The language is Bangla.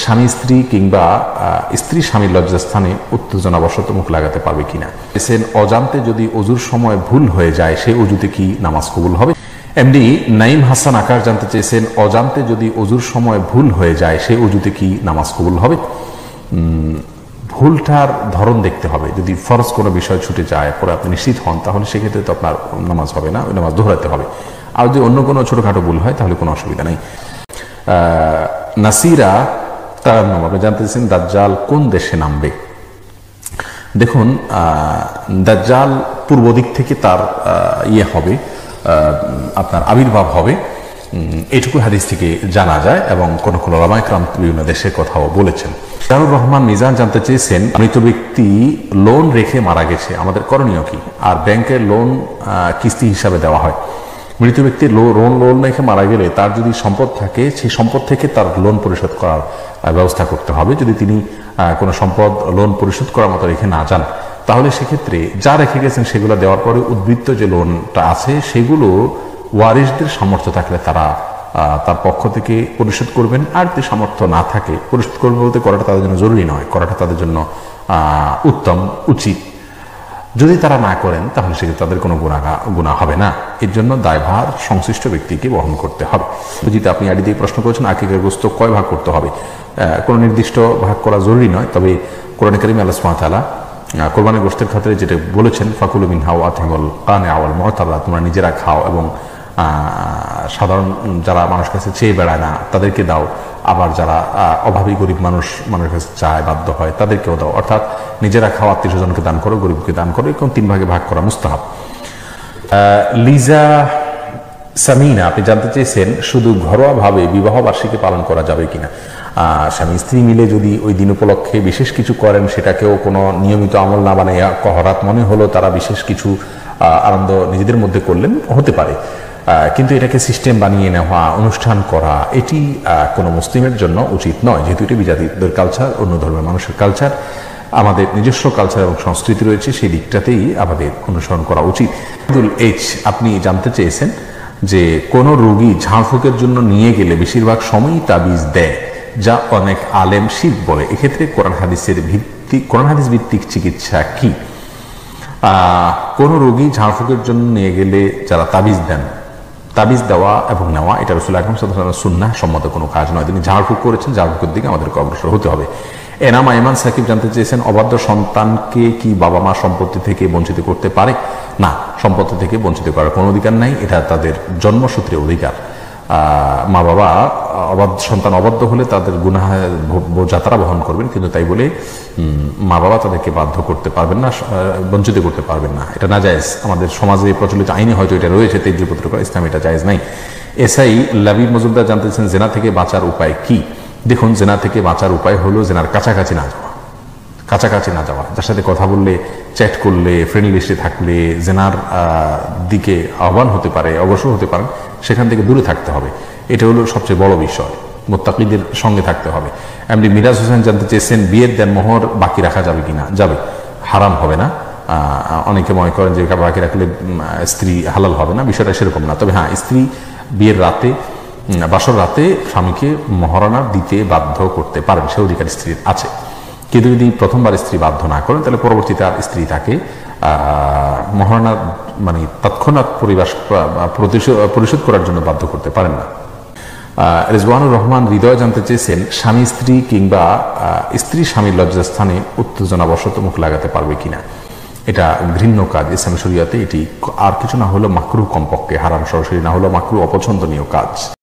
স্বামী স্ত্রী কিংবা স্ত্রী স্বামীর লজ্জাস্থানে উত্তেজনাবশত মুখ লাগাতে পারবে কিনা। অজান্তে যদি অজুর সময় ভুল হয়ে যায় সেই অজুতে কি নামাজ কবুল হবে। এমডি নাইম হাসান আকার জানতে চেয়েছেন, অজান্তে যদি অজুর সময় ভুল হয়ে যায় সেই অজুতে কি নামাজ কবুল হবে। ভুলটার ধরন দেখতে হবে। যদি ফরজ কোনো বিষয় ছুটে যায় পরে আপনি নিশ্চিত হন তাহলে সেক্ষেত্রে তো আপনার নামাজ হবে না, ওই নামাজ দোহরাতে হবে। আর যদি অন্য কোনো ছোটখাটো ভুল হয় তাহলে কোনো অসুবিধা নেই। নাসিরা তারান্নম আপনি জানতে চাইছেন দাজ্জাল কোন দেশে নামবে। দেখুন, দাজ্জাল পূর্ব দিক থেকে তার হবে, আপনার আবির্ভাব হবে, এটুকু হাদিস থেকে জানা যায় এবং কোন কোন ওলামা ইকরাম বিভিন্ন দেশের কথাও বলেছেন। তারুর রহমান মিজান জানতে চেয়েছেন, মৃত ব্যক্তি লোন রেখে মারা গেছে, আমাদের করণীয় কি। আর ব্যাংকের লোন কিস্তি হিসাবে দেওয়া হয়। মৃত ব্যক্তির লোন রেখে মারা গেলে তার যদি সম্পদ থাকে সেই সম্পদ থেকে তার লোন পরিশোধ করার ব্যবস্থা করতে হবে। যদি তিনি কোনো সম্পদ লোন পরিশোধ করার মতো রেখে না যান তাহলে সেক্ষেত্রে যা রেখে গেছেন সেগুলো দেওয়ার পরে উদ্বৃত্ত যে লোনটা আছে সেগুলো ওয়ারিশদের সামর্থ্য থাকলে তারা তার পক্ষ থেকে পরিশোধ করবেন। আর যদি সামর্থ্য না থাকে পরিশোধ করবে বলতে করাটা তাদের জন্য জরুরি নয়, করাটা তাদের জন্য উত্তম উচিত। যদি তারা না করেন তাহলে সেক্ষেত্রে তাদের কোনো গুনাহ হবে না। এর জন্য দায়ভার সংশ্লিষ্ট ব্যক্তিকে বহন করতে হবে। যদি আপনি আইডি দিয়ে প্রশ্ন করেছেন আকিকার গোশত কয় ভাগ করতে হবে, কোনো নির্দিষ্ট ভাগ করা জরুরি নয়। তবে কোরআনে কারিমে আল্লাহ সুবহানাহু ওয়া তাআলা কোরবানির গোশতের ক্ষেত্রে যেটা বলেছেন, ফাকুলু মিনহা ওয়া আতিমুল কানিআ ওয়াল মু'তারা, তোমরা নিজেরা খাও এবং সাধারণ যারা মানুষ কাছে চেয়ে বেড়ায় না তাদেরকে দাও, আবার যারা অভাবী গরিব মানুষের কাছে চায় বাধ্য হয় তাদেরকেও দাও। অর্থাৎ নিজেরা খাওয়া, আত্মীয়স্বজনকে দান করো, গরিবকে দান করো, এরকম 3 ভাগে ভাগ করা মুস্তাহাব। লিজা সামিনা আপনি জানতে চেয়েছেন, শুধু ঘরোয়া ভাবে বিবাহ বার্ষিকী পালন করা যাবে কিনা। স্বামী স্ত্রী মিলে যদি ওই দিন উপলক্ষে বিশেষ কিছু করেন সেটাকেও কোনো নিয়মিত আমল না বানাইয়া হঠাৎ মনে হলো তারা বিশেষ কিছু আনন্দ নিজেদের মধ্যে করলেন, হতে পারে। কিন্তু এটাকে সিস্টেম বানিয়ে নেওয়া, অনুষ্ঠান করা, এটি কোনো মুসলিমের জন্য উচিত নয়। যেহেতু এটি বিজাতিদের কালচার, অন্য ধর্মের মানুষের কালচার, আমাদের নিজস্ব কালচার এবং সংস্কৃতি রয়েছে, সেই দিকটাতেই আমাদের অনুসরণ করা উচিত। আপনি জানতে চেয়েছেন যে কোন রোগী ঝাড়ফুঁকের জন্য নিয়ে গেলে বেশিরভাগ সময়ই তাবিজ দেয়, যা অনেক আলেম শিরক বলে। এক্ষেত্রে কোরআন হাদিস ভিত্তিক চিকিৎসা কি। কোন রোগী ঝাড়ফুঁকের জন্য নিয়ে গেলে যারা তাবিজ দেন, তাবিজ দেওয়া এবং নেওয়া এটা রাসূল আকরাম সাল্লাল্লাহু আলাইহি ওয়াসাল্লাম সুন্নাহ সম্মত কোনো কাজ নয়। তিনি ঝাড়ফুঁক করেছেন, ঝাড়ফুঁকের দিকে আমাদেরকে অগ্রসর হতে হবে। এনাম আইমান সাকিব জানতে চেয়েছেন, অবাধ্য সন্তানকে কি বাবা মা সম্পত্তি থেকে বঞ্চিত করতে পারে। না, সম্পত্তি থেকে বঞ্চিত করার কোনো অধিকার নাই, এটা তাদের জন্মসূত্রে অধিকার। মা বাবা সন্তান অবাধ্য হলে তাদের গুনাহ বোঝা তারা বহন করবেন, কিন্তু তাই বলে মা বাবা তাদেরকে বাধ্য করতে পারবেন না, বঞ্চিত করতে পারবেন না, এটা না জায়েজ। আমাদের সমাজে প্রচলিত আইনে হয়তো এটা রয়েছে, তেজ্যপুত্র করা, ইসলামে এটা জায়েজ নাই। এসআই লাবিব মজুমদার জানতে চান, জেনা থেকে বাঁচার উপায় কি। দেখুন, জেনা থেকে বাঁচার উপায় হলো জেনার কাছাকাছি না যাওয়া। যার সাথে কথা বললে, চ্যাট করলে, ফ্রেন্ড লিস্টে থাকলে জেনার দিকে আহ্বান হতে পারে, অগ্রসর হতে পারেন, সেখান থেকে দূরে থাকতে হবে। এটা হলো সবচেয়ে বড় বিষয়, মুত্তাকিদের সঙ্গে থাকতে হবে। এমনি মিরাজ হোসেন জানতে চেয়েছেন, বিয়ের দেনমোহর বাকি রাখা যাবে কিনা। যাবে, হারাম হবে না। অনেকে মনে করেন যে বাকি রাখলে স্ত্রী হালাল হবে না, বিষয়টা সেরকম না। তবে হ্যাঁ, স্ত্রী বিয়ের রাতে, বাসর রাতে স্বামীকে মহারণা দিতে বাধ্য করতে পারেন, সে অধিকার স্ত্রীর আছে। কিন্তু যদি প্রথমবার স্ত্রী বাধ্য না করেন তাহলে পরবর্তীতে আর স্ত্রী তাকে মহারণা মানে তৎক্ষণাৎ পরিশোধ করার জন্য বাধ্য করতে পারেন না। রিজওয়ানুর রহমান হৃদয় জানতে চেয়েছেন, স্বামী স্ত্রী কিংবা স্ত্রী স্বামীর লজ্জাস্থানে উত্তেজনাবশত মুখ লাগাতে পারবে কিনা। এটা ঘৃণ্য কাজ ইসলামী শরীয়তে। এটি আর কিছু না হলো মাকরুহ, কমপক্ষে হারাম সরাসরি না হলো মাকরুহ, অপছন্দনীয় কাজ।